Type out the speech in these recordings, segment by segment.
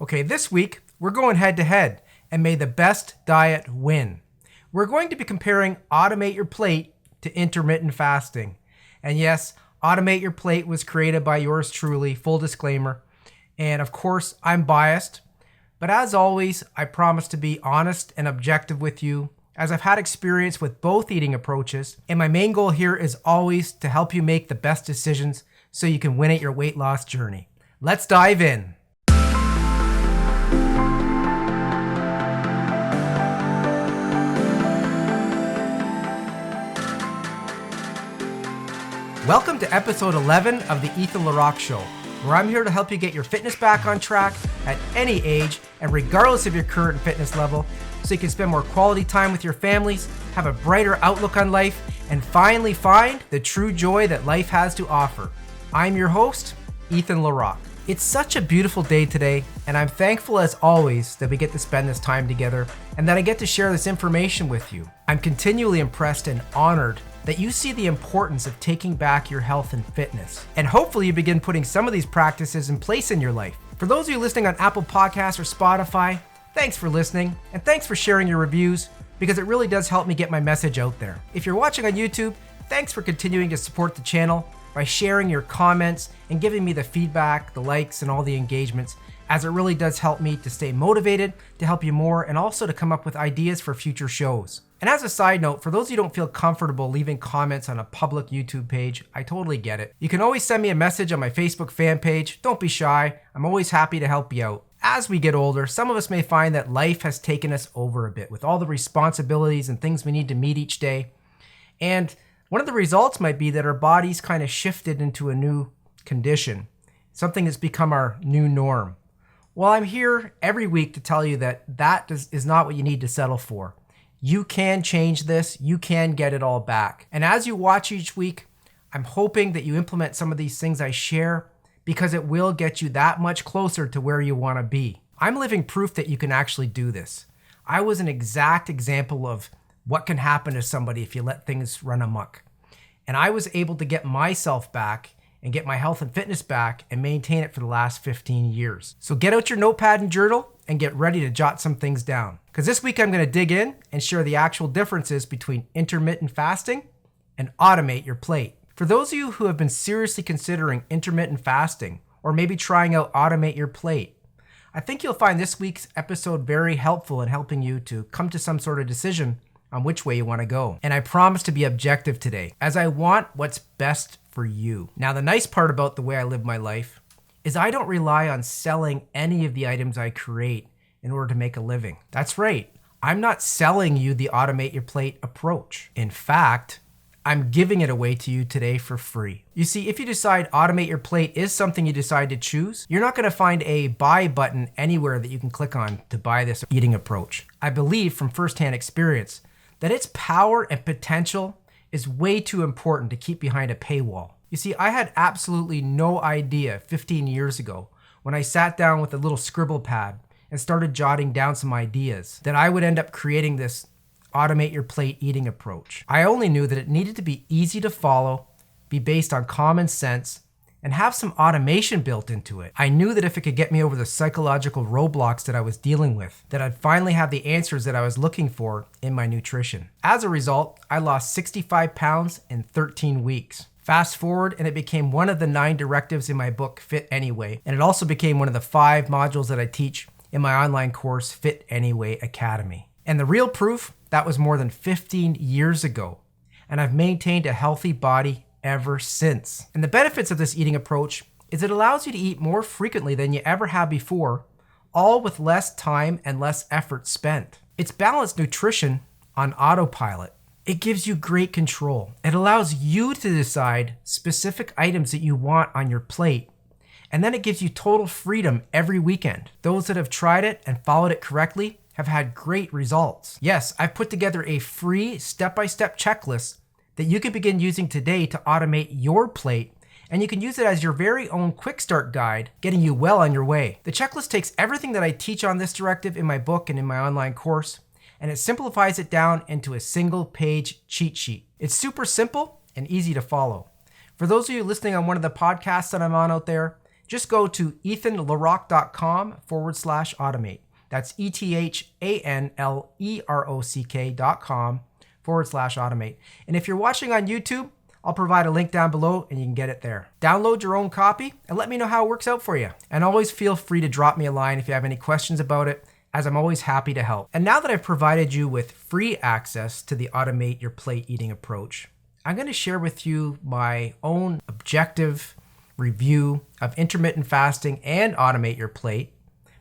Okay, this week we're going head to head, and may the best diet win. We're going to be comparing Automate Your Plate to intermittent fasting. And yes, Automate Your Plate was created by yours truly, full disclaimer. And of course, I'm biased. But as always, I promise to be honest and objective with you, as I've had experience with both eating approaches. And my main goal here is always to help you make the best decisions so you can win at your weight loss journey. Let's dive in. Welcome to episode 11 of the LeRock Show, where I'm here to help you get your fitness back on track at any age and regardless of your current fitness level, so you can spend more quality time with your families, have a brighter outlook on life, and finally find the true joy that life has to offer. I'm your host, LeRock. It's such a beautiful day today, and I'm thankful as always that we get to spend this time together and that I get to share this information with you. I'm continually impressed and honored that you see the importance of taking back your health and fitness. And hopefully you begin putting some of these practices in place in your life. For those of you listening on Apple Podcasts or Spotify, thanks for listening, and thanks for sharing your reviews, because it really does help me get my message out there. If you're watching on YouTube, thanks for continuing to support the channel by sharing your comments and giving me the feedback, the likes, and all the engagements, as it really does help me to stay motivated, to help you more, and also to come up with ideas for future shows. And as a side note, for those of you who don't feel comfortable leaving comments on a public YouTube page, I totally get it. You can always send me a message on my Facebook fan page. Don't be shy. I'm always happy to help you out. As we get older, some of us may find that life has taken us over a bit with all the responsibilities and things we need to meet each day. And one of the results might be that our bodies kind of shifted into a new condition, something that's become our new norm. Well, I'm here every week to tell you that is not what you need to settle for. You can change this. You can get it all back. And as you watch each week, I'm hoping that you implement some of these things I share, because it will get you that much closer to where you want to be. I'm living proof that you can actually do this. I was an exact example of what can happen to somebody if you let things run amok. And I was able to get myself back and get my health and fitness back and maintain it for the last 15 years. So get out your notepad and journal and get ready to jot some things down. Because this week I'm going to dig in and share the actual differences between intermittent fasting and Automate Your Plate. For those of you who have been seriously considering intermittent fasting, or maybe trying out Automate Your Plate, I think you'll find this week's episode very helpful in helping you to come to some sort of decision on which way you want to go. And I promise to be objective today, as I want what's best for you. Now, the nice part about the way I live my life is I don't rely on selling any of the items I create in order to make a living. That's right. I'm not selling you the Automate Your Plate approach. In fact, I'm giving it away to you today for free. You see, if you decide Automate Your Plate is something you decide to choose, you're not going to find a buy button anywhere that you can click on to buy this eating approach. I believe from firsthand experience that its power and potential is way too important to keep behind a paywall. You see, I had absolutely no idea 15 years ago when I sat down with a little scribble pad and started jotting down some ideas that I would end up creating this Automate Your Plate eating approach. I only knew that it needed to be easy to follow, be based on common sense, and have some automation built into it. I knew that if it could get me over the psychological roadblocks that I was dealing with, that I'd finally have the answers that I was looking for in my nutrition. As a result, I lost 65 pounds in 13 weeks. Fast forward, and it became one of the 9 directives in my book, Fit Anyway, and it also became one of the 5 modules that I teach in my online course, Fit Anyway Academy. And the real proof, that was more than 15 years ago, and I've maintained a healthy body ever since. And the benefits of this eating approach is it allows you to eat more frequently than you ever have before, all with less time and less effort spent. It's balanced nutrition on autopilot. It gives you great control. It allows you to decide specific items that you want on your plate, and then it gives you total freedom every weekend. Those that have tried it and followed it correctly have had great results. Yes, I've put together a free step-by-step checklist that you can begin using today to automate your plate, and you can use it as your very own quick start guide, getting you well on your way. The checklist takes everything that I teach on this directive in my book and in my online course, and it simplifies it down into a single page cheat sheet. It's super simple and easy to follow. For those of you listening on one of the podcasts that I'm on out there, just go to ethanlerock.com/automate. That's ethanlerock.com/automate. And if you're watching on YouTube, I'll provide a link down below and you can get it there. Download your own copy and let me know how it works out for you. And always feel free to drop me a line if you have any questions about it, as I'm always happy to help. And now that I've provided you with free access to the Automate Your Plate eating approach, I'm going to share with you my own objective review of intermittent fasting and Automate Your Plate,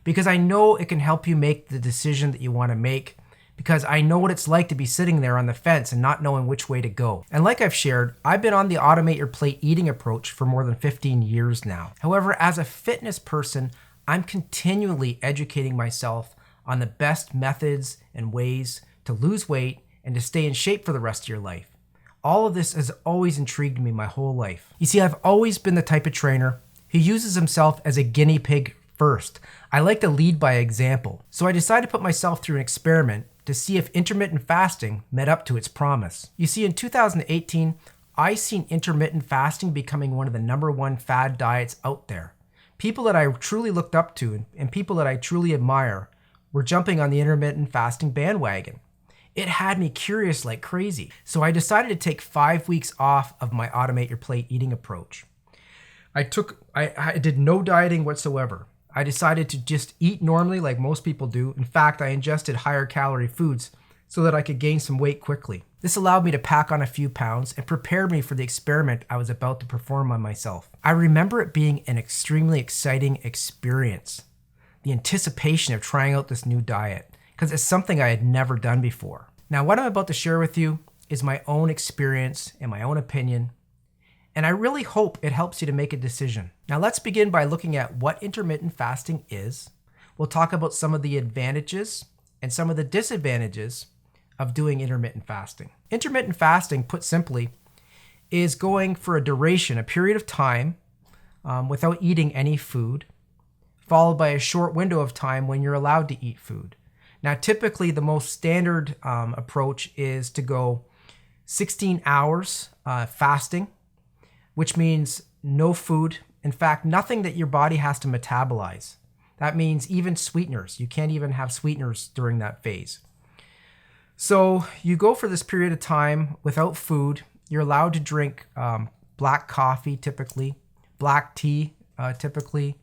because I know it can help you make the decision that you want to make, because I know what it's like to be sitting there on the fence and not knowing which way to go. And like I've shared, I've been on the Automate Your Plate eating approach for more than 15 years now. However, as a fitness person, I'm continually educating myself on the best methods and ways to lose weight and to stay in shape for the rest of your life. All of this has always intrigued me my whole life. You see, I've always been the type of trainer who uses himself as a guinea pig first. I like to lead by example. So I decided to put myself through an experiment to see if intermittent fasting met up to its promise. You see, in 2018, I seen intermittent fasting becoming one of the #1 fad diets out there. People that I truly looked up to and people that I truly admire were jumping on the intermittent fasting bandwagon. It had me curious like crazy. So I decided to take 5 weeks off of my Automate Your Plate eating approach. I did no dieting whatsoever. I decided to just eat normally like most people do. In fact, I ingested higher calorie foods so that I could gain some weight quickly. This allowed me to pack on a few pounds and prepared me for the experiment I was about to perform on myself. I remember it being an extremely exciting experience. The anticipation of trying out this new diet, because it's something I had never done before. Now, what I'm about to share with you is my own experience and my own opinion, and I really hope it helps you to make a decision. Now, let's begin by looking at what intermittent fasting is. We'll talk about some of the advantages and some of the disadvantages of doing intermittent fasting. Intermittent fasting, put simply, is going for a duration, a period of time, without eating any food, followed by a short window of time when you're allowed to eat food. Now, typically, the most standard approach is to go 16 hours fasting, which means no food. In fact, nothing that your body has to metabolize. That means even sweeteners. You can't even have sweeteners during that phase. So you go for this period of time without food. You're allowed to drink black coffee, typically, black tea, typically,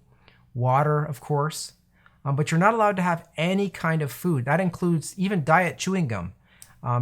water, of course. But you're not allowed to have any kind of food. That includes even diet chewing gum.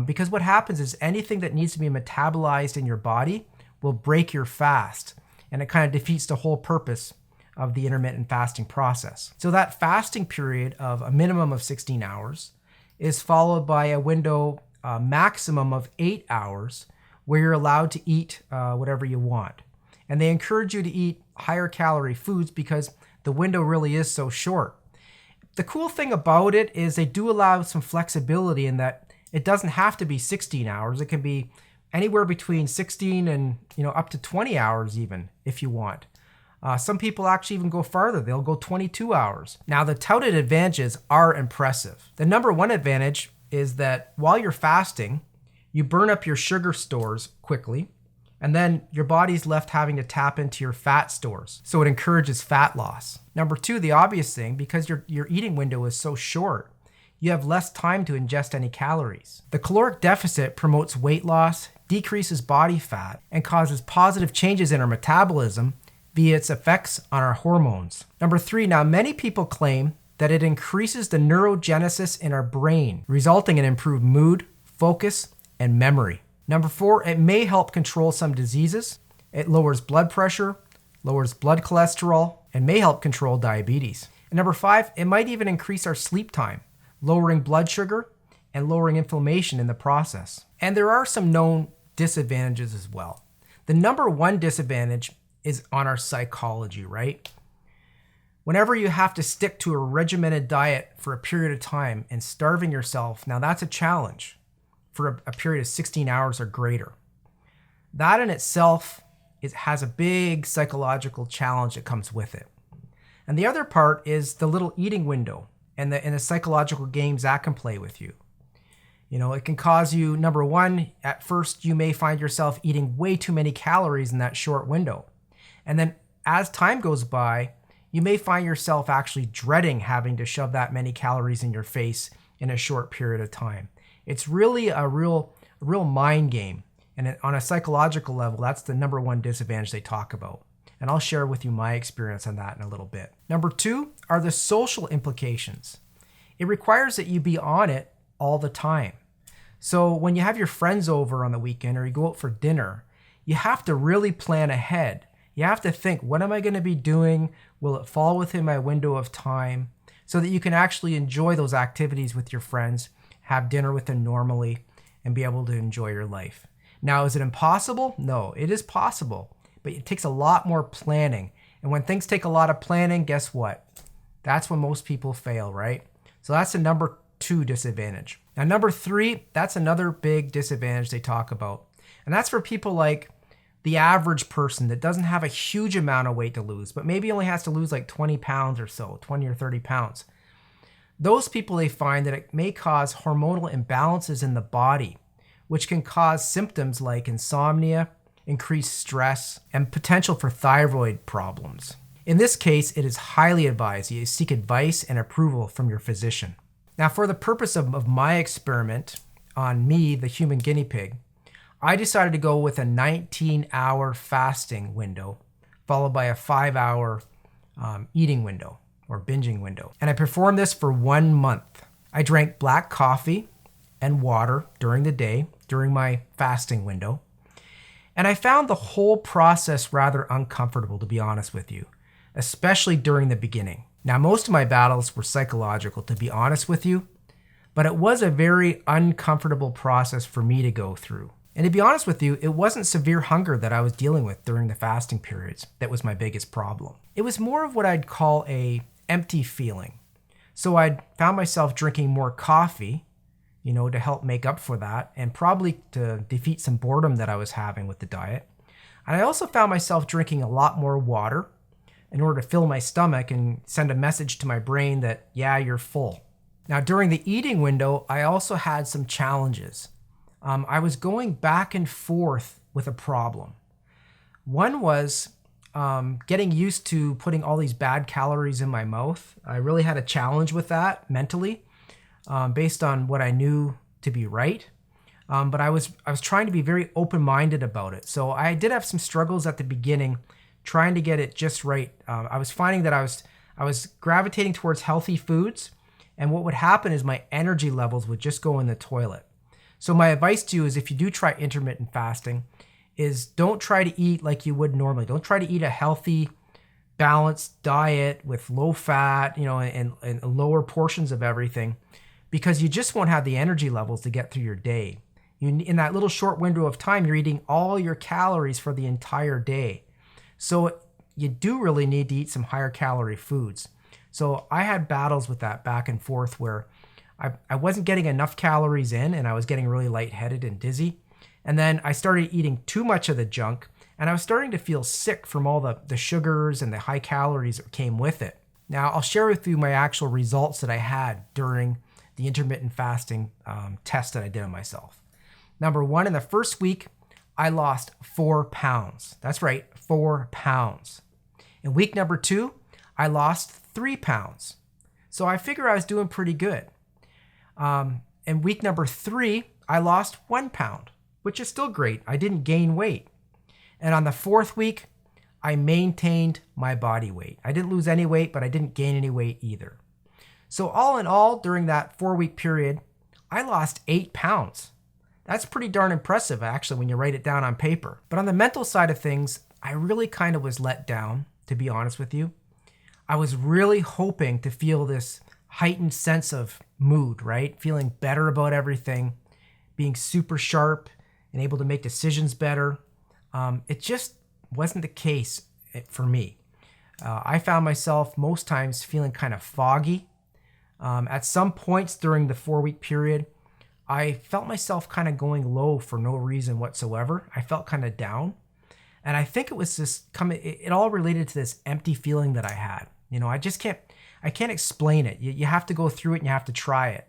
Because what happens is anything that needs to be metabolized in your body will break your fast. And it kind of defeats the whole purpose of the intermittent fasting process. So that fasting period of a minimum of 16 hours is followed by a window maximum of 8 hours where you're allowed to eat whatever you want. And they encourage you to eat higher calorie foods because the window really is so short. The cool thing about it is they do allow some flexibility in that it doesn't have to be 16 hours. It can be anywhere between 16 and up to 20 hours even if you want. Some people actually even go farther. They'll go 22 hours. Now, the touted advantages are impressive. The #1 advantage is that while you're fasting, you burn up your sugar stores quickly, and then your body's left having to tap into your fat stores. So it encourages fat loss. #2, the obvious thing, because your eating window is so short, you have less time to ingest any calories. The caloric deficit promotes weight loss, decreases body fat, and causes positive changes in our metabolism via its effects on our hormones. #3, now many people claim that it increases the neurogenesis in our brain, resulting in improved mood, focus, and memory. #4, it may help control some diseases. It lowers blood pressure, lowers blood cholesterol, and may help control diabetes. And #5, it might even increase our sleep time, lowering blood sugar and lowering inflammation in the process. And there are some known disadvantages as well. The #1 disadvantage is on our psychology, right? Whenever you have to stick to a regimented diet for a period of time and starving yourself, now that's a challenge for a period of 16 hours or greater. That in itself has a big psychological challenge that comes with it. And the other part is the little eating window and the psychological games that can play with you. It can cause you, #1, at first you may find yourself eating way too many calories in that short window. And then as time goes by, you may find yourself actually dreading having to shove that many calories in your face in a short period of time. It's really a real mind game. And on a psychological level, that's the number one disadvantage they talk about. And I'll share with you my experience on that in a little bit. Number 2 are the social implications. It requires that you be on it all the time. So when you have your friends over on the weekend or you go out for dinner, you have to really plan ahead. You have to think, what am I going to be doing? Will it fall within my window of time? So that you can actually enjoy those activities with your friends, have dinner with them normally, and be able to enjoy your life. Now, is it impossible? No, it is possible, but it takes a lot more planning. And when things take a lot of planning, guess what? That's when most people fail, right? So that's the number 2 disadvantage. Now, number 3, that's another big disadvantage they talk about. And that's for people like the average person that doesn't have a huge amount of weight to lose, but maybe only has to lose like 20 pounds or so, 20 or 30 pounds. Those people, they find that it may cause hormonal imbalances in the body, which can cause symptoms like insomnia, increased stress, and potential for thyroid problems. In this case, it is highly advised you seek advice and approval from your physician. Now, for the purpose of my experiment on me, the human guinea pig, I decided to go with a 19-hour fasting window, followed by a 5-hour eating window or binging window. And I performed this for 1 month. I drank black coffee and water during the day, during my fasting window. And I found the whole process rather uncomfortable, to be honest with you, especially during the beginning. Now, most of my battles were psychological, to be honest with you, but it was a very uncomfortable process for me to go through. And to be honest with you, it wasn't severe hunger that I was dealing with during the fasting periods that was my biggest problem. It was more of what I'd call a empty feeling. So I'd found myself drinking more coffee, to help make up for that, and probably to defeat some boredom that I was having with the diet. And I also found myself drinking a lot more water in order to fill my stomach and send a message to my brain that, yeah, you're full. Now, during the eating window, I also had some challenges. I was going back and forth with a problem. One was getting used to putting all these bad calories in my mouth. I really had a challenge with that mentally, based on what I knew to be right. But I was trying to be very open-minded about it. So I did have some struggles at the beginning, trying to get it just right. I was finding that I was gravitating towards healthy foods, and what would happen is my energy levels would just go in the toilet. So my advice to you is, if you do try intermittent fasting, is don't try to eat like you would normally. Don't try to eat a healthy, balanced diet with low fat, and lower portions of everything, because you just won't have the energy levels to get through your day. In that little short window of time, you're eating all your calories for the entire day. So you do really need to eat some higher calorie foods. So I had battles with that back and forth where I wasn't getting enough calories in, and I was getting really lightheaded and dizzy. And then I started eating too much of the junk, and I was starting to feel sick from all the sugars and the high calories that came with it. Now, I'll share with you my actual results that I had during the intermittent fasting test that I did on myself. Number 1, in the first week, I lost 4 pounds. That's right, 4 pounds. In week number 2, I lost 3 pounds. So I figure I was doing pretty good. In week number 3, I lost 1 pound, which is still great. I didn't gain weight. And on the 4th week, I maintained my body weight. I didn't lose any weight, but I didn't gain any weight either. So all in all, during that 4-week period, I lost 8 pounds. That's pretty darn impressive, actually, when you write it down on paper. But on the mental side of things, I really kind of was let down, to be honest with you. I was really hoping to feel this heightened sense of mood, right? Feeling better about everything, being super sharp and able to make decisions better. It just wasn't the case for me. I found myself most times feeling kind of foggy. At some points during the 4-week period, I felt myself kind of going low for no reason whatsoever. I felt kind of down. And I think it was just it all related to this empty feeling that I had. I can't explain it. You have to go through it and you have to try it.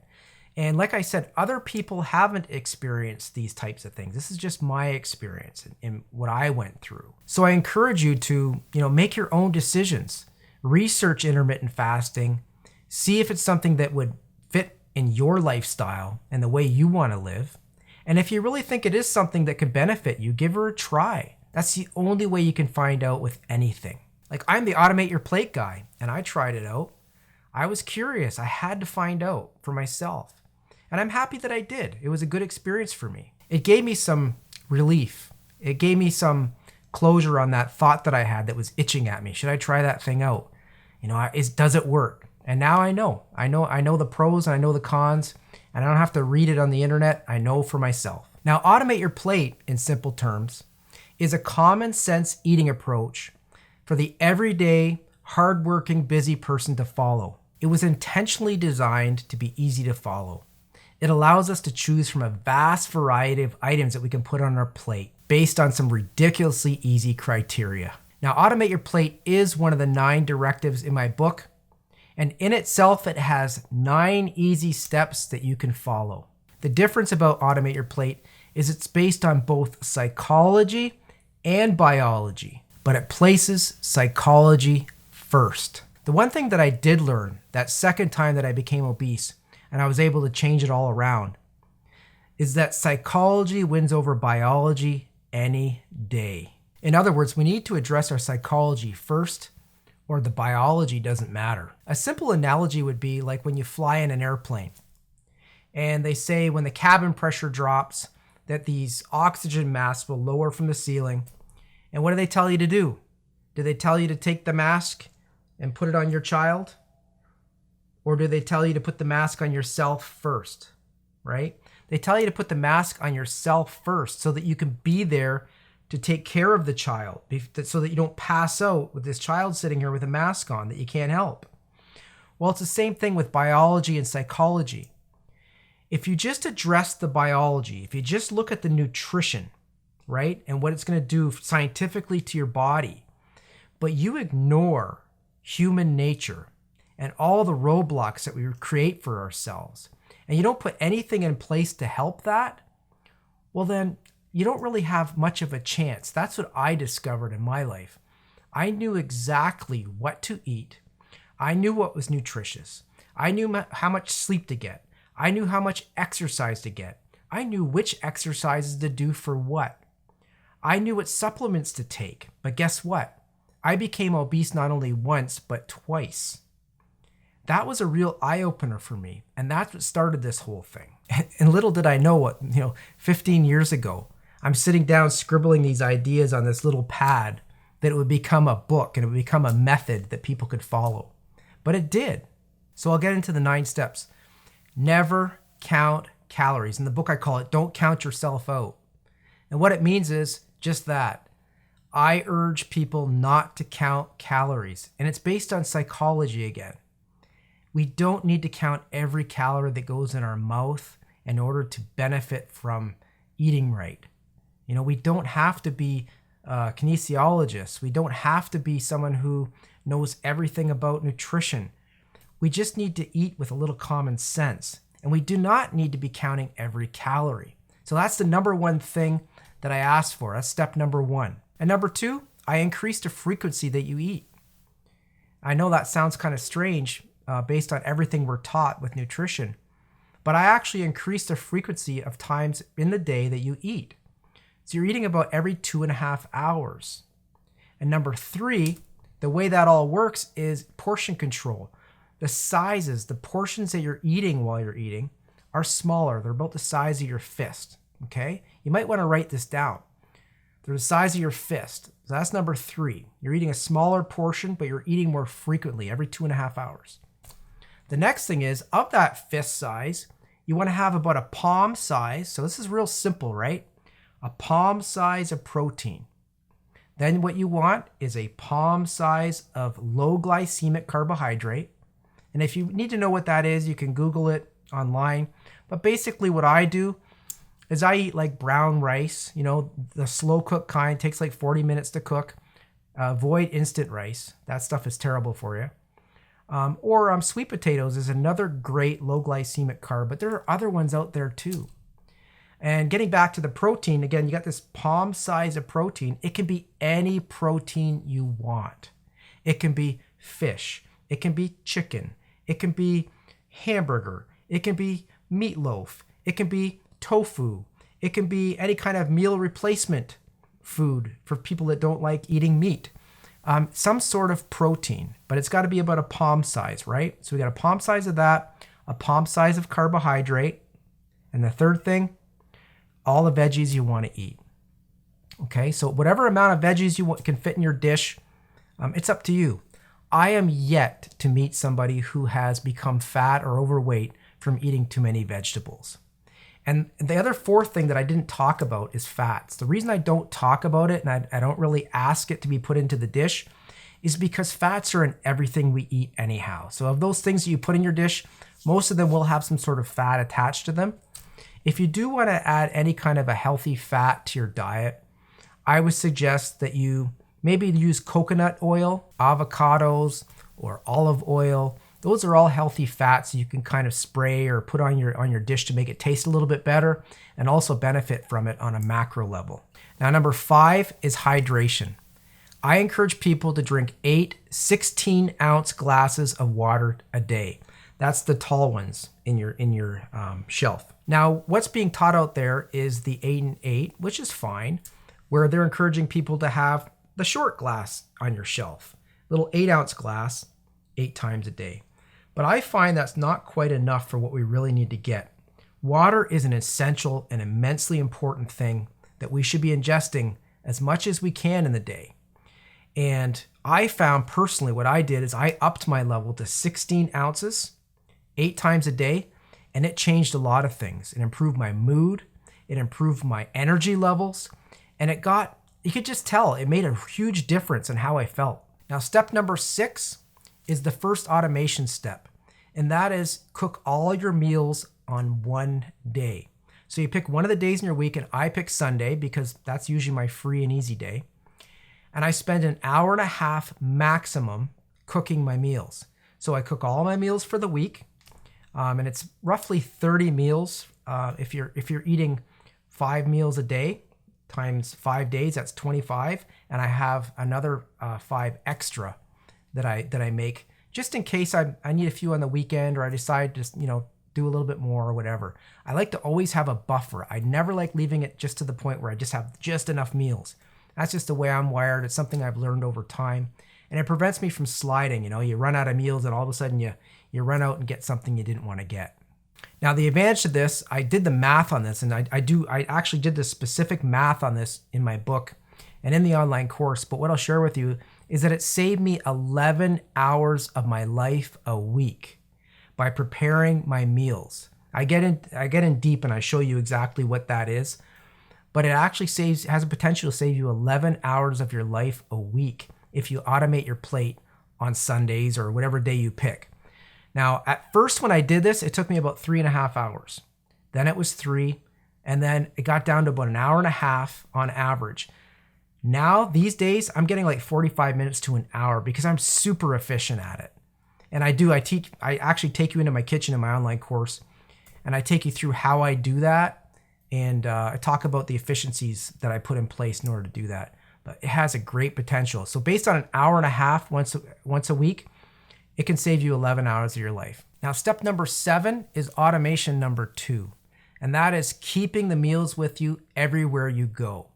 And like I said, other people haven't experienced these types of things. This is just my experience and what I went through. So I encourage you to, make your own decisions research intermittent fasting, see if it's something that would fit in your lifestyle and the way you want to live. And if you really think it is something that could benefit you, give her a try. That's the only way you can find out with anything. Like, I'm the Automate Your Plate guy, and I tried it out. I was curious. I had to find out for myself. And I'm happy that I did. It was a good experience for me. It gave me some relief. It gave me some closure on that thought that I had that was itching at me. Should I try that thing out? Does it work? And now I know. I know the pros and I know the cons, and I don't have to read it on the internet. I know for myself. Now, Automate Your Plate, in simple terms, is a common sense eating approach for the everyday, hardworking, busy person to follow. It was intentionally designed to be easy to follow. It allows us to choose from a vast variety of items that we can put on our plate based on some ridiculously easy criteria. Now, Automate Your Plate is one of the 9 directives in my book, and in itself, it has 9 easy steps that you can follow. The difference about Automate Your Plate is it's based on both psychology and biology, but it places psychology first. The one thing that I did learn that second time that I became obese, and I was able to change it all around, is that psychology wins over biology any day. In other words, we need to address our psychology first, or the biology doesn't matter. A simple analogy would be like when you fly in an airplane, and they say when the cabin pressure drops that these oxygen masks will lower from the ceiling. And what do they tell you to do? Do they tell you to take the mask and put it on your child? Or do they tell you to put the mask on yourself first, right? They tell you to put the mask on yourself first so that you can be there to take care of the child, so that you don't pass out with this child sitting here with a mask on that you can't help. Well, it's the same thing with biology and psychology. If you just address the biology, if you just look at the nutrition, right, and what it's going to do scientifically to your body, but you ignore human nature and all the roadblocks that we create for ourselves, and you don't put anything in place to help that, well then you don't really have much of a chance. That's what I discovered in my life. I knew exactly what to eat. I knew what was nutritious. I knew how much sleep to get. I knew how much exercise to get. I knew which exercises to do for what. I knew what supplements to take. But guess what? I became obese not only once, but twice. That was a real eye-opener for me. And that's what started this whole thing. And little did I know 15 years ago, I'm sitting down scribbling these ideas on this little pad, that it would become a book and it would become a method that people could follow. But it did. So I'll get into the 9 steps. Never count calories. In the book I call it, don't count yourself out. And what it means is just that. I urge people not to count calories. And it's based on psychology again. We don't need to count every calorie that goes in our mouth in order to benefit from eating right. We don't have to be kinesiologists. We don't have to be someone who knows everything about nutrition. We just need to eat with a little common sense. And we do not need to be counting every calorie. So that's the number 1 thing that I asked for. That's step number 1. And number 2, I increased the frequency that you eat. I know that sounds kind of strange based on everything we're taught with nutrition, but I actually increased the frequency of times in the day that you eat. So you're eating about every 2.5 hours. And number 3, the way that all works is portion control. The sizes, the portions that you're eating while you're eating are smaller. They're about the size of your fist, okay? You might want to write this down. They're the size of your fist. So that's number 3. You're eating a smaller portion, but you're eating more frequently, every 2.5 hours. The next thing is, of that fist size, you want to have about a palm size. So this is real simple, right? A palm size of protein. Then what you want is a palm size of low glycemic carbohydrate. And if you need to know what that is, you can Google it online. But basically what I do is I eat like brown rice, the slow cook kind, takes like 40 minutes to cook. Avoid instant rice. That stuff is terrible for you. Or sweet potatoes is another great low glycemic carb, but there are other ones out there too. And getting back to the protein, again, you got this palm size of protein. It can be any protein you want. It can be fish. It can be chicken. It can be hamburger. It can be meatloaf. It can be tofu. It can be any kind of meal replacement food for people that don't like eating meat. Some sort of protein, but it's got to be about a palm size, right? So we got a palm size of that, a palm size of carbohydrate, and the third thing, all the veggies you want to eat. Okay, so whatever amount of veggies you can fit in your dish, it's up to you. I am yet to meet somebody who has become fat or overweight from eating too many vegetables. And the other fourth thing that I didn't talk about is fats. The reason I don't talk about it and I don't really ask it to be put into the dish is because fats are in everything we eat anyhow. So of those things that you put in your dish, most of them will have some sort of fat attached to them. If you do want to add any kind of a healthy fat to your diet, I would suggest that you maybe use coconut oil, avocados, or olive oil. Those are all healthy fats you can kind of spray or put on your dish to make it taste a little bit better and also benefit from it on a macro level. Now, number 5 is hydration. I encourage people to drink 8 16-ounce glasses of water a day. That's the tall ones in your shelf. Now, what's being taught out there is the 8 and 8, which is fine, where they're encouraging people to have the short glass on your shelf, little 8-ounce glass, 8 times a day. But I find that's not quite enough for what we really need to get. Water is an essential and immensely important thing that we should be ingesting as much as we can in the day. And I found personally what I did is I upped my level to 16 ounces, 8 times a day, and it changed a lot of things. It improved my mood, it improved my energy levels, and you could just tell it made a huge difference in how I felt. Now, step number 6 is the first automation step, and that is cook all your meals on one day. So you pick one of the days in your week, and I pick Sunday because that's usually my free and easy day. And I spend an hour and a half maximum cooking my meals. So I cook all my meals for the week, and it's roughly 30 meals. If you're eating 5 meals a day times 5 days, that's 25, and I have another 5 extra that I make just in case I need a few on the weekend or I decide to do a little bit more or whatever. I like to always have a buffer. I never like leaving it just to the point where I just have just enough meals. That's just the way I'm wired. It's something I've learned over time, and it prevents me from sliding. You run out of meals and all of a sudden you run out and get something you didn't want to get. Now, the advantage to this, I did the math on this, and I actually did the specific math on this in my book and in the online course, but what I'll share with you is that it saved me 11 hours of my life a week by preparing my meals. I get in deep and I show you exactly what that is, but it actually has a potential to save you 11 hours of your life a week if you automate your plate on Sundays or whatever day you pick. Now, at first when I did this, it took me about 3.5 hours. Then it was 3, and then it got down to about an hour and a half on average. Now, these days, I'm getting like 45 minutes to an hour because I'm super efficient at it. And I actually take you into my kitchen in my online course, and I take you through how I do that. And I talk about the efficiencies that I put in place in order to do that. But it has a great potential. So based on an hour and a half once a week, it can save you 11 hours of your life. Now, step number 7 is automation number 2. And that is keeping the meals with you everywhere you go.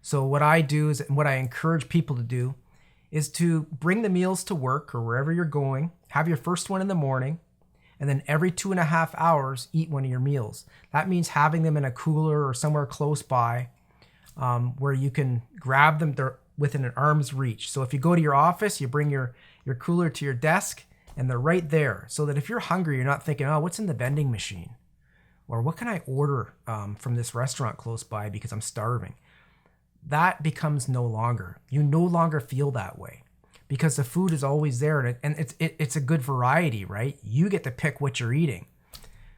So what I do is, and what I encourage people to do, is to bring the meals to work or wherever you're going, have your first one in the morning, and then every 2.5 hours, eat one of your meals. That means having them in a cooler or somewhere close by where you can grab them within an arm's reach. So if you go to your office, you bring your cooler to your desk, and they're right there. So that if you're hungry, you're not thinking, oh, what's in the vending machine? Or what can I order from this restaurant close by because I'm starving? That becomes no longer. You no longer feel that way because the food is always there, and it's a good variety, right? You get to pick what you're eating.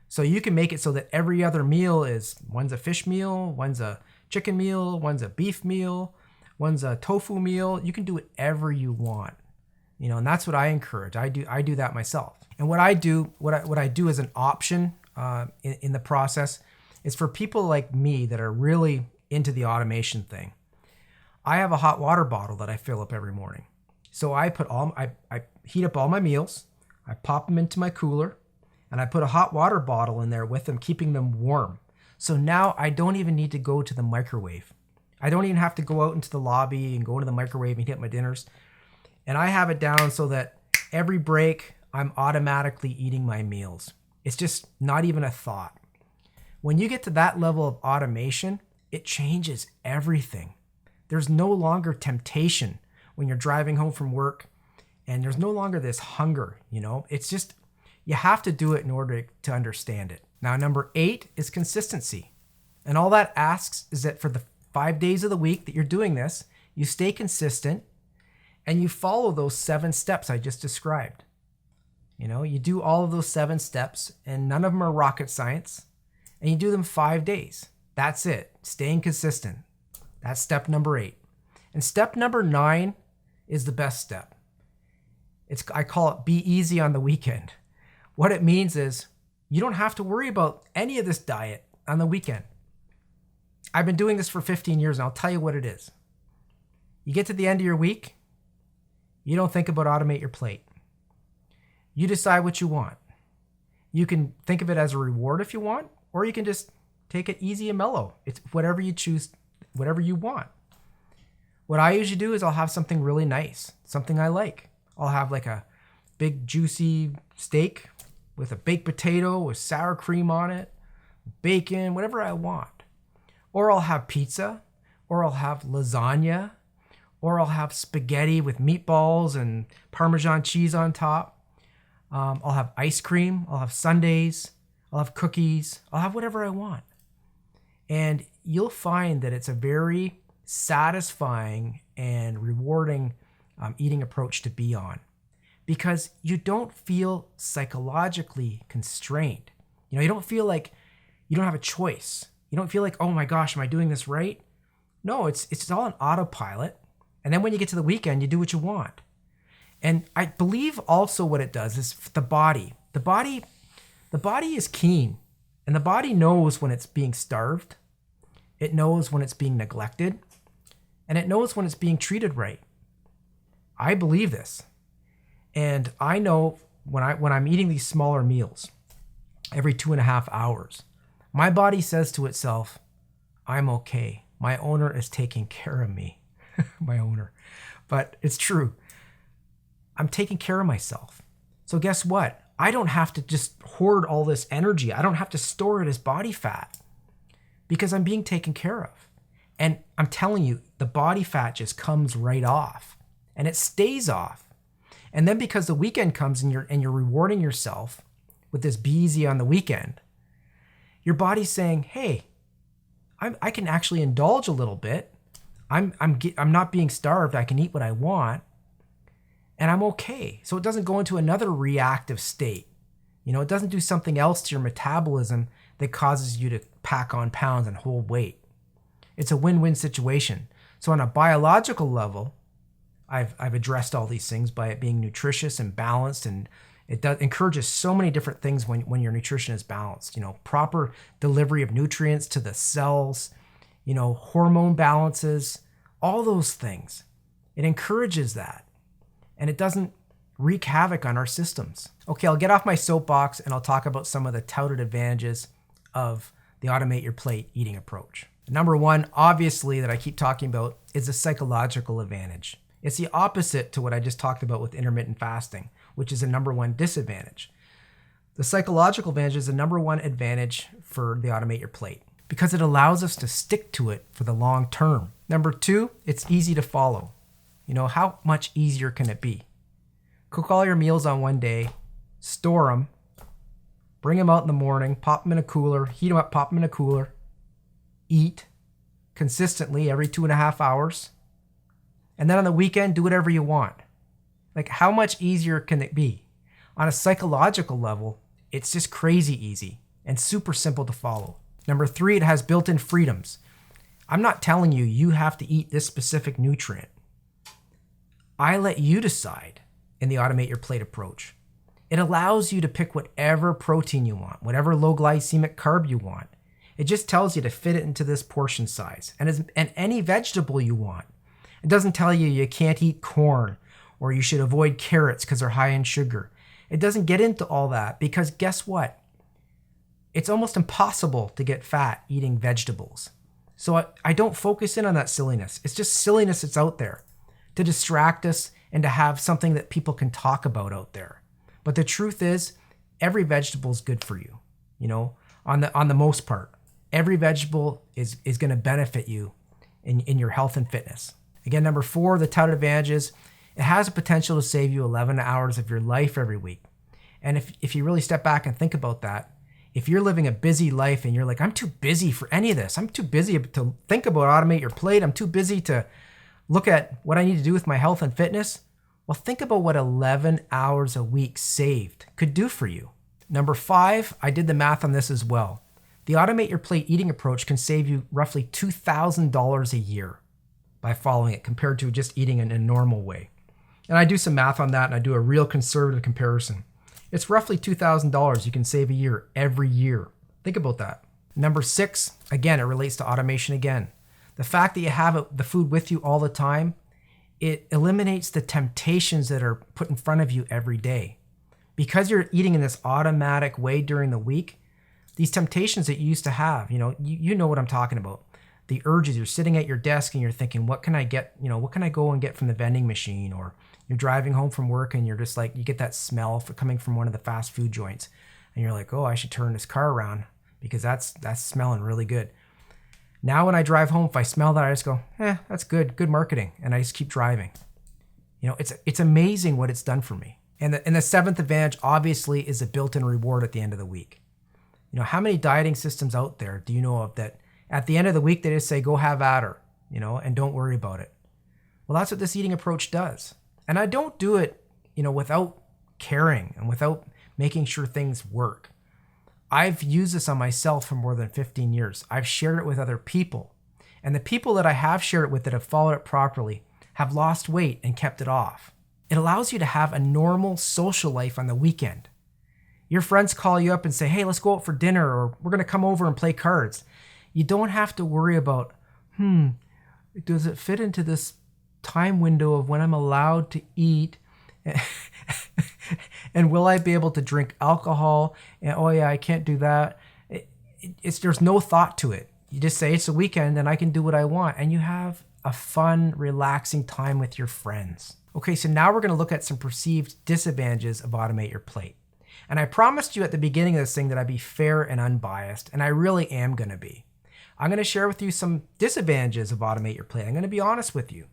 So you can make it so that every other meal one's a fish meal, one's a chicken meal, one's a beef meal, one's a tofu meal. You can do whatever you want, and that's what I encourage. I do that myself. And what I do as an option in the process is for people like me that are really into the automation thing. I have a hot water bottle that I fill up every morning. So I heat up all my meals, I pop them into my cooler, and I put a hot water bottle in there with them, keeping them warm. So now I don't even need to go to the microwave. I don't even have to go out into the lobby and go into the microwave and get my dinners. And I have it down so that every break, I'm automatically eating my meals. It's just not even a thought. When you get to that level of automation, it changes everything. There's no longer temptation when you're driving home from work, and there's no longer this hunger, It's just, you have to do it in order to understand it. Now, number 8 is consistency. And all that asks is that for the 5 days of the week that you're doing this, you stay consistent and you follow those 7 steps I just described. You do all of those 7 steps, and none of them are rocket science, and you do them 5 days. That's it. Staying consistent. That's step number 8. And step number 9 is the best step. I call it be easy on the weekend. What it means is you don't have to worry about any of this diet on the weekend. I've been doing this for 15 years, and I'll tell you what it is. You get to the end of your week, you don't think about automate your plate. You decide what you want. You can think of it as a reward if you want, or you can just take it easy and mellow. It's whatever you choose, whatever you want. What I usually do is I'll have something really nice, something I like. I'll have like a big juicy steak with a baked potato with sour cream on it, bacon, whatever I want. Or I'll have pizza, or I'll have lasagna, or I'll have spaghetti with meatballs and Parmesan cheese on top. I'll have ice cream, I'll have sundaes, I'll have cookies, I'll have whatever I want. And you'll find that it's a very satisfying and rewarding eating approach to be on, because you don't feel psychologically constrained. You don't feel like you don't have a choice. You don't feel like, oh my gosh, am I doing this right? No, it's all on autopilot. And then when you get to the weekend, you do what you want. And I believe also what it does is the body. The body is keen, and the body knows when it's being starved. It knows when it's being neglected, and it knows when it's being treated right. I believe this. And I know when I'm eating these smaller meals every 2.5 hours, my body says to itself, I'm okay. My owner is taking care of me. My owner. But it's true. I'm taking care of myself. So guess what? I don't have to just hoard all this energy. I don't have to store it as body fat because I'm being taken care of. And I'm telling you, the body fat just comes right off, and it stays off. And then because the weekend comes and you're rewarding yourself with this be easy on the weekend, your body's saying, hey, I can actually indulge a little bit. I'm not being starved. I can eat what I want. And I'm okay. So it doesn't go into another reactive state. It doesn't do something else to your metabolism that causes you to pack on pounds and hold weight. It's a win-win situation. So on a biological level, I've addressed all these things by it being nutritious and balanced, and it encourages so many different things when your nutrition is balanced. Proper delivery of nutrients to the cells, hormone balances, all those things. It encourages that. And it doesn't wreak havoc on our systems. Okay, I'll get off my soapbox and I'll talk about some of the touted advantages of the automate your plate eating approach. Number 1, obviously, that I keep talking about is the psychological advantage. It's the opposite to what I just talked about with intermittent fasting, which is a number 1 disadvantage. The psychological advantage is the number 1 advantage for the automate your plate because it allows us to stick to it for the long term. Number 2, it's easy to follow. How much easier can it be? Cook all your meals on one day, store them, bring them out in the morning, pop them in a cooler, heat them up, pop them in a cooler, eat consistently every 2.5 hours, and then on the weekend, do whatever you want. Like, how much easier can it be? On a psychological level, it's just crazy easy and super simple to follow. Number 3, it has built-in freedoms. I'm not telling you have to eat this specific nutrient. I let you decide in the automate your plate approach. It allows you to pick whatever protein you want, whatever low glycemic carb you want. It just tells you to fit it into this portion size and any vegetable you want. It doesn't tell you can't eat corn or you should avoid carrots because they're high in sugar. It doesn't get into all that because guess what? It's almost impossible to get fat eating vegetables. So I don't focus in on that silliness. It's just silliness that's out there to distract us and to have something that people can talk about out there. But the truth is, every vegetable is good for you, on the most part. Every vegetable is going to benefit you in your health and fitness. Again, number 4, the touted advantages. It has a potential to save you 11 hours of your life every week. And if you really step back and think about that, if you're living a busy life and you're like, I'm too busy for any of this. I'm too busy to think about automate your plate. I'm too busy to look at what I need to do with my health and fitness. Well, think about what 11 hours a week saved could do for you. Number 5, I did the math on this as well. The automate your plate eating approach can save you roughly $2,000 a year by following it compared to just eating in a normal way. And I do some math on that and I do a real conservative comparison. It's roughly $2,000 you can save a year every year. Think about that. Number 6, again, it relates to automation again. The fact that you have the food with you all the time, it eliminates the temptations that are put in front of you every day. Because you're eating in this automatic way during the week, these temptations that you used to have, you know what I'm talking about. The urges, you're sitting at your desk and you're thinking, what can I get, what can I go and get from the vending machine? Or you're driving home from work and you're just like, you get that smell coming from one of the fast food joints. And you're like, oh, I should turn this car around because that's smelling really good. Now when I drive home, if I smell that, I just go, that's good marketing. And I just keep driving. It's amazing what it's done for me. And the 7th advantage obviously is a built-in reward at the end of the week. How many dieting systems out there do you know of that at the end of the week, they just say, go have at her, and don't worry about it. Well, that's what this eating approach does. And I don't do it, without caring and without making sure things work. I've used this on myself for more than 15 years. I've shared it with other people. And the people that I have shared it with that have followed it properly have lost weight and kept it off. It allows you to have a normal social life on the weekend. Your friends call you up and say, hey, let's go out for dinner, or we're going to come over and play cards. You don't have to worry about, does it fit into this time window of when I'm allowed to eat? And will I be able to drink alcohol? And oh yeah, I can't do that. There's no thought to it. You just say it's a weekend and I can do what I want. And you have a fun, relaxing time with your friends. Okay, so now we're going to look at some perceived disadvantages of automate your plate. And I promised you at the beginning of this thing that I'd be fair and unbiased, and I really am going to be. I'm going to share with you some disadvantages of automate your plate. I'm going to be honest with you.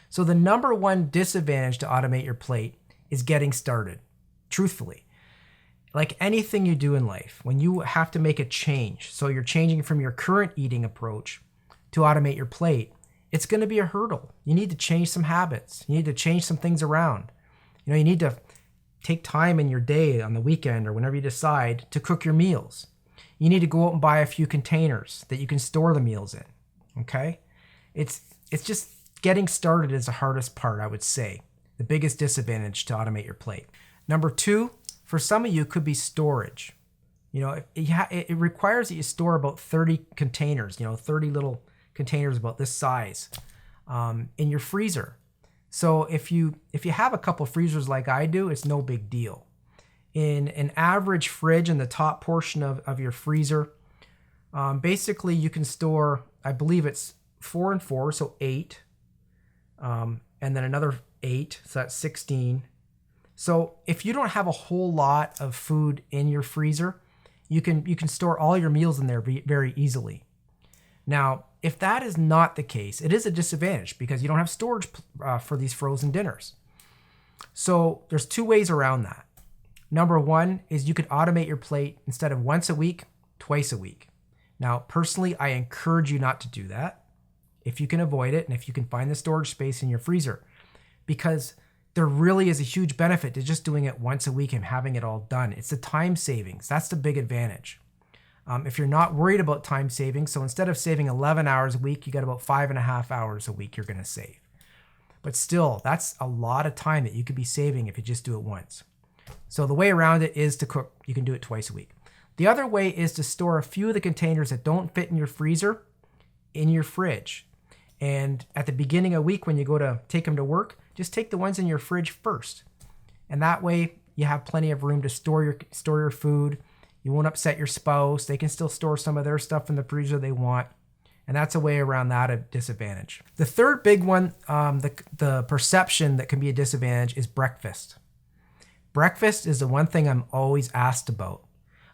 So the number 1 disadvantage to automate your plate is getting started, truthfully. Like anything you do in life, when you have to make a change, so you're changing from your current eating approach to automate your plate, it's going to be a hurdle. You need to change some habits. You need to change some things around. You need to take time in your day on the weekend or whenever you decide to cook your meals. You need to go out and buy a few containers that you can store the meals in, okay? It's just getting started is the hardest part, I would say. The biggest disadvantage to automate your plate. Number 2, for some of you, could be storage. It requires that you store about 30 containers, 30 little containers about this size in your freezer. So if you have a couple freezers like I do, it's no big deal. In an average fridge in the top portion of your freezer, basically you can store, I believe it's 4 and 4, so 8, and then another 8, so that's 16. So if you don't have a whole lot of food in your freezer, you can store all your meals in there very easily. Now, if that is not the case, it is a disadvantage because you don't have storage for these frozen dinners. So there's 2 ways around that. Number 1 is you could automate your plate instead of once a week, twice a week. Now, personally, I encourage you not to do that if you can avoid it and if you can find the storage space in your freezer, because there really is a huge benefit to just doing it once a week and having it all done. It's the time savings. That's the big advantage. If you're not worried about time savings, so instead of saving 11 hours a week, you got about 5.5 hours a week you're going to save. But still, that's a lot of time that you could be saving if you just do it once. So the way around it is to cook. You can do it twice a week. The other way is to store a few of the containers that don't fit in your freezer in your fridge. And at the beginning of the week when you go to take them to work, just take the ones in your fridge first. And that way you have plenty of room to store your food. You won't upset your spouse. They can still store some of their stuff in the freezer they want. And that's a way around that disadvantage. The third big one, the perception that can be a disadvantage is breakfast. Breakfast is the one thing I'm always asked about.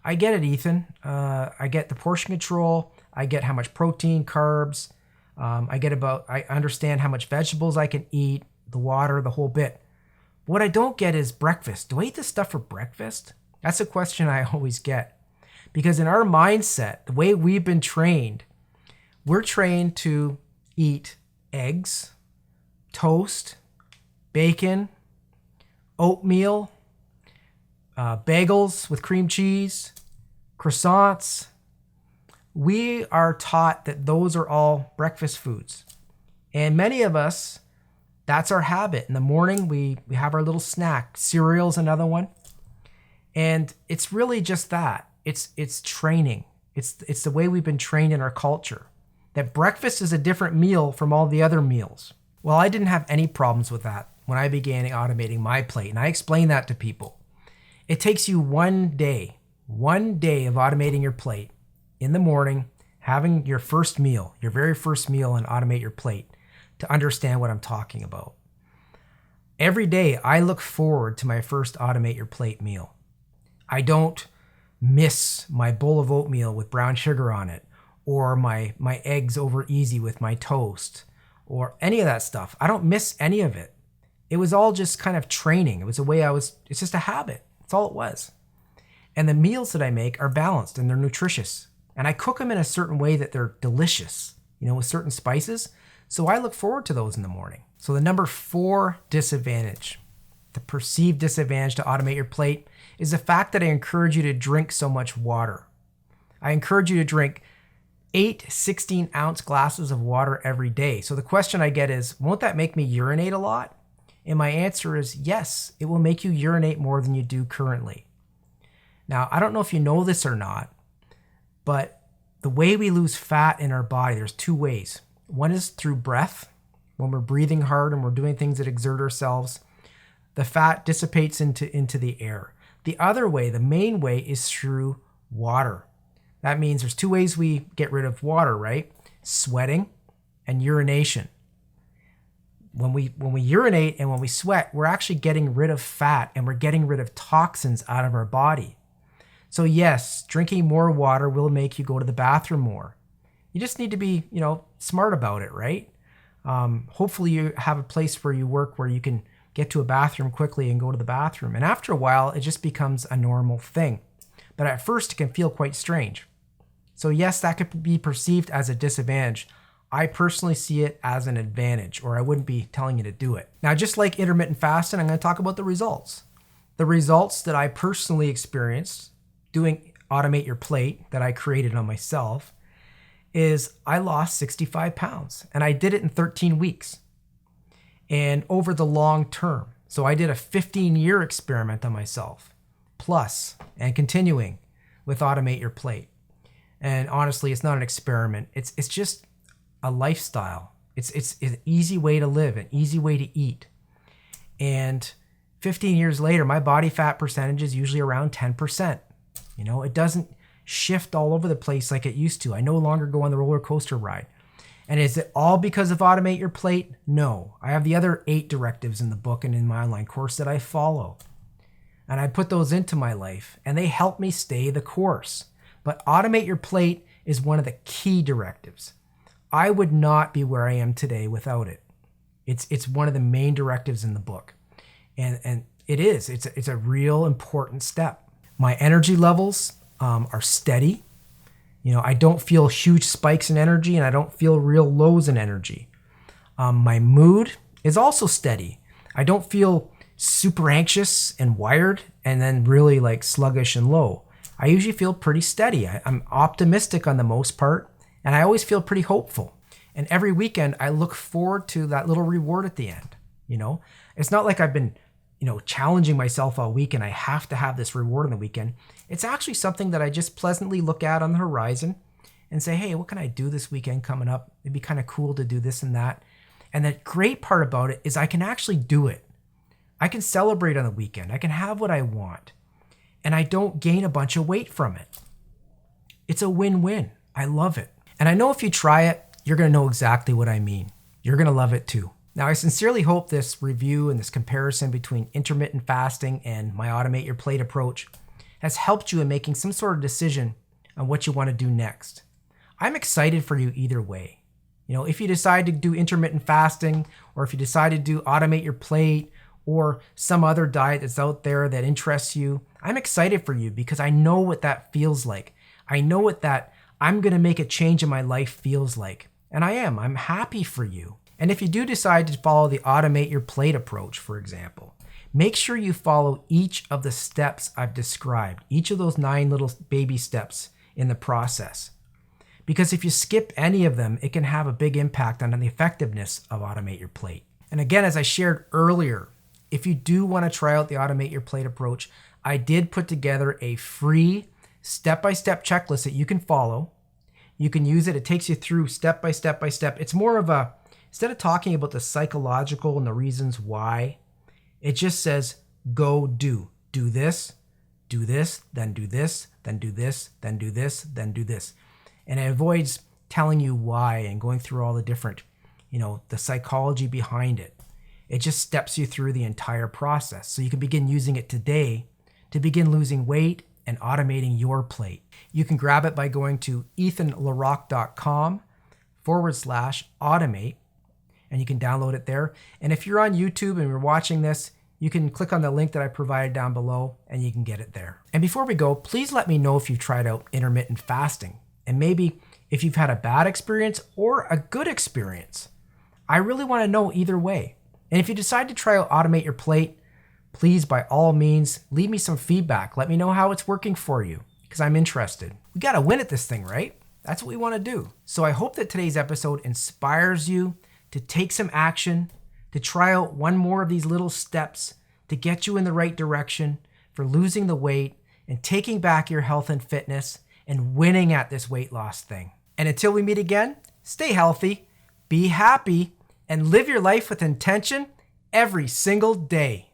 I get it, Ethan. I get the portion control. I get how much protein, carbs. I understand how much vegetables I can eat, the water, the whole bit. What I don't get is breakfast. Do I eat this stuff for breakfast? That's a question I always get. Because in our mindset, the way we've been trained, we're trained to eat eggs, toast, bacon, oatmeal, bagels with cream cheese, croissants. We are taught that those are all breakfast foods. And many of us, that's our habit. In the morning, we have our little snack. Cereal's another one. And it's really just that. It's training. It's the way we've been trained in our culture. That breakfast is a different meal from all the other meals. Well, I didn't have any problems with that when I began automating my plate. And I explain that to people. It takes you one day of automating your plate in the morning, having your first meal, your very first meal, and automate your plate to understand what I'm talking about. Every day, I look forward to my first automate your plate meal. I don't miss my bowl of oatmeal with brown sugar on it, or my eggs over easy with my toast, or any of that stuff. I don't miss any of it. It was all just kind of training. It was a way it's just a habit. That's all it was. And the meals that I make are balanced and they're nutritious. And I cook them in a certain way that they're delicious, with certain spices. So I look forward to those in the morning. So the number 4 disadvantage, the perceived disadvantage to automate your plate, is the fact that I encourage you to drink so much water. I encourage you to drink 8 16-ounce glasses of water every day. So the question I get is, won't that make me urinate a lot? And my answer is yes, it will make you urinate more than you do currently. Now, I don't know if you know this or not, but the way we lose fat in our body, there's 2 ways. One is through breath. When we're breathing hard and we're doing things that exert ourselves, the fat dissipates into the air. The other way, the main way, is through water. That means there's 2 ways we get rid of water, right? Sweating and urination. When we urinate and when we sweat, we're actually getting rid of fat and we're getting rid of toxins out of our body. So yes, drinking more water will make you go to the bathroom more. You just need to be, smart about it, right? Hopefully you have a place where you work where you can get to a bathroom quickly and go to the bathroom. And after a while, it just becomes a normal thing. But at first, it can feel quite strange. So yes, that could be perceived as a disadvantage. I personally see it as an advantage, or I wouldn't be telling you to do it. Now, just like intermittent fasting, I'm going to talk about the results. The results that I personally experienced doing Automate Your Plate that I created on myself is I lost 65 pounds, and I did it in 13 weeks and over the long term. So I did a 15-year experiment on myself, plus, and continuing with Automate Your Plate. And honestly, it's not an experiment. It's just a lifestyle. It's an easy way to live, an easy way to eat. And 15 years later, my body fat percentage is usually around 10%. It doesn't shift all over the place like it used to. I no longer go on the roller coaster ride. And is it all because of Automate Your Plate? No. I have the other 8 directives in the book and in my online course that I follow. And I put those into my life, and they help me stay the course. But Automate Your Plate is one of the key directives. I would not be where I am today without it. It's one of the main directives in the book. And it's a real important step. My energy levels are steady. I don't feel huge spikes in energy, and I don't feel real lows in energy. My mood is also steady. I don't feel super anxious and wired and then really like sluggish and low. I usually feel pretty steady. I'm optimistic on the most part, and I always feel pretty hopeful. And every weekend, I look forward to that little reward at the end. It's not like I've been challenging myself all week and I have to have this reward on the weekend. It's actually something that I just pleasantly look at on the horizon and say, hey, what can I do this weekend coming up? It'd be kind of cool to do this and that. And the great part about it is I can actually do it. I can celebrate on the weekend. I can have what I want. And I don't gain a bunch of weight from it. It's a win-win. I love it. And I know if you try it, you're going to know exactly what I mean. You're going to love it too. Now, I sincerely hope this review and this comparison between intermittent fasting and my Automate Your Plate approach has helped you in making some sort of decision on what you want to do next. I'm excited for you either way. If you decide to do intermittent fasting, or if you decide to do Automate Your Plate, or some other diet that's out there that interests you, I'm excited for you because I know what that feels like. I know what that I'm going to make a change in my life feels like. And I am. I'm happy for you. And if you do decide to follow the Automate Your Plate approach, for example, make sure you follow each of the steps I've described, each of those 9 little baby steps in the process. Because if you skip any of them, it can have a big impact on the effectiveness of Automate Your Plate. And again, as I shared earlier, if you do want to try out the Automate Your Plate approach, I did put together a free step-by-step checklist that you can follow. You can use it. It takes you through step by step by step. It's more of a, instead of talking about the psychological and the reasons why, it just says, go do. Do this, then do this, then do this, then do this, then do this. And it avoids telling you why and going through all the different, the psychology behind it. It just steps you through the entire process. So you can begin using it today to begin losing weight and automating your plate. You can grab it by going to ethanlerock.com/automate, and you can download it there. And if you're on YouTube and you're watching this, you can click on the link that I provided down below and you can get it there. And before we go, please let me know if you've tried out intermittent fasting and maybe if you've had a bad experience or a good experience. I really want to know either way. And if you decide to try out Automate Your Plate, please, by all means, leave me some feedback. Let me know how it's working for you because I'm interested. We got to win at this thing, right? That's what we want to do. So I hope that today's episode inspires you to take some action, to try out one more of these little steps to get you in the right direction for losing the weight and taking back your health and fitness and winning at this weight loss thing. And until we meet again, stay healthy, be happy, and live your life with intention every single day.